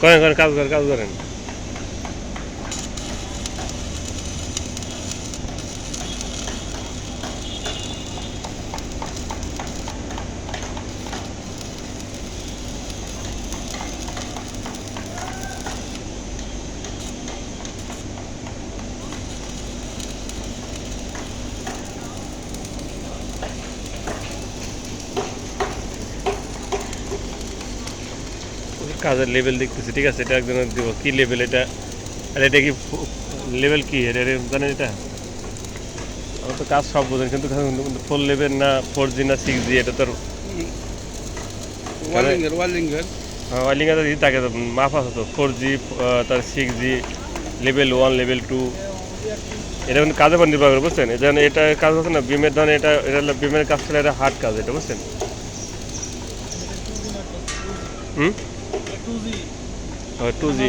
করেন করেন, কাজ করেন, কাজ করেন। কাজের লেভেল দেখতেছি, ঠিক আছে, এটা একজনের দিব। কি লেভেল এটা? আর এটা কি লেভেল কি এটা, জানেন এটা? আমার তো কাজ সব বোঝেন, কিন্তু 4 লেভেল না 4G না 6G, এটা তো ওয়াইলিং এর থাকে তো, মাপ আছে তো, 4G, তার 6G, লেভেল 1, লেভেল 2। এটা কিন্তু কাজের উপর নির্ভর করে, বুঝছেন? এই যেমন এটা কাজ হচ্ছে না বিমের, ধরেন এটা এটা হলো বিমের কাজ ছিল, এটা হার্ড কাজ, এটা বুঝছেন? হুম, 2G।